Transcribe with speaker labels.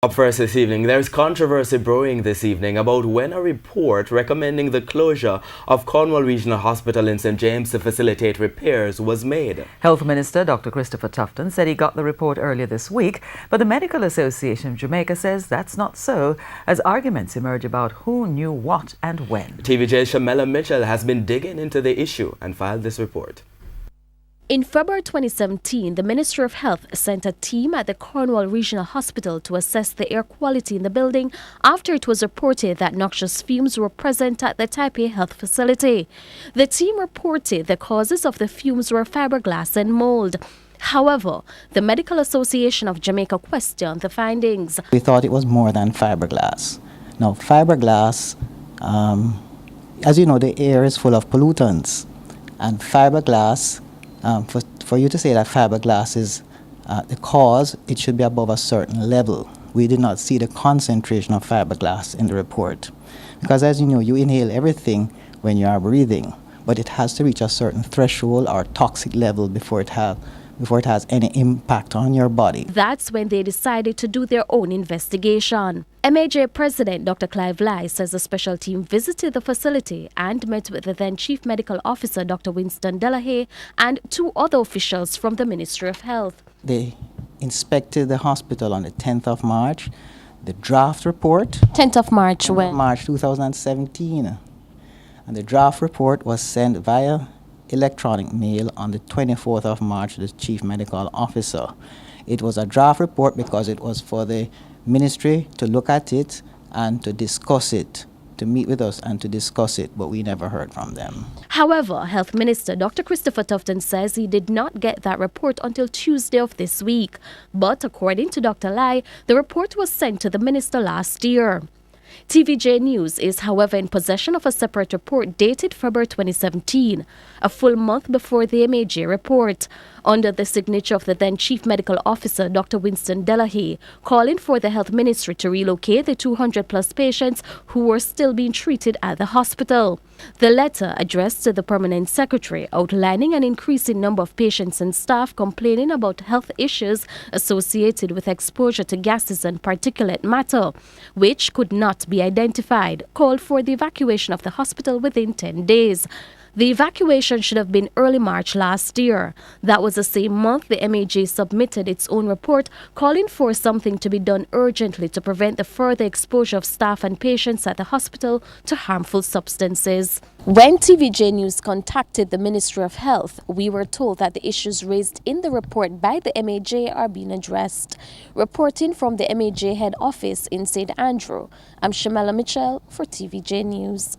Speaker 1: Up first this evening, there's controversy brewing this evening about when a report recommending the closure of Cornwall Regional Hospital in St. James to facilitate repairs was made.
Speaker 2: Health Minister Dr. Christopher Tufton said he got the report earlier this week, but the Medical Association of Jamaica says that's not so, as arguments emerge about who knew what and when.
Speaker 1: TVJ's Jamaica Mitchell has been digging into the issue and filed this report.
Speaker 3: In February 2017, the Ministry of Health sent a team at the Cornwall Regional Hospital to assess the air quality in the building after it was reported that noxious fumes were present at the Type A health facility. The team reported the causes of the fumes were fiberglass and mold. However, the Medical Association of Jamaica questioned the findings.
Speaker 4: We thought it was more than fiberglass. Now, fiberglass, as you know, the air is full of pollutants, and fiberglass, for you to say that fiberglass is the cause, it should be above a certain level. We did not see the concentration of fiberglass in the report. Because as you know, you inhale everything when you are breathing, but it has to reach a certain threshold or toxic level before it has any impact on your body.
Speaker 3: That's when they decided to do their own investigation. MAJ President Dr. Clive Lai says a special team visited the facility and met with the then Chief Medical Officer Dr. Winston Delahaye and two other officials from the Ministry of Health.
Speaker 4: They inspected the hospital on the 10th of March. The draft report...
Speaker 3: 10th of March when?
Speaker 4: March 2017. And the draft report was sent via electronic mail on the 24th of March to the Chief Medical Officer. It was a draft report because it was for the ministry to look at it and to discuss it, to meet with us and to discuss it, but we never heard from them.
Speaker 3: However, Health Minister Dr. Christopher Tufton says he did not get that report until Tuesday of this week. But according to Dr. Lai, the report was sent to the minister last year. TVJ News is, however, in possession of a separate report dated February 2017, a full month before the MAJ report, under the signature of the then Chief Medical Officer, Dr. Winston Delahaye, calling for the Health Ministry to relocate the 200-plus patients who were still being treated at the hospital. The letter addressed to the Permanent Secretary outlining an increasing number of patients and staff complaining about health issues associated with exposure to gases and particulate matter, which could not be identified, called for the evacuation of the hospital within 10 days. The evacuation should have been early March last year. That was the same month the MAJ submitted its own report calling for something to be done urgently to prevent the further exposure of staff and patients at the hospital to harmful substances. When TVJ News contacted the Ministry of Health, we were told that the issues raised in the report by the MAJ are being addressed. Reporting from the MAJ head office in St. Andrew, I'm Jamaica Mitchell for TVJ News.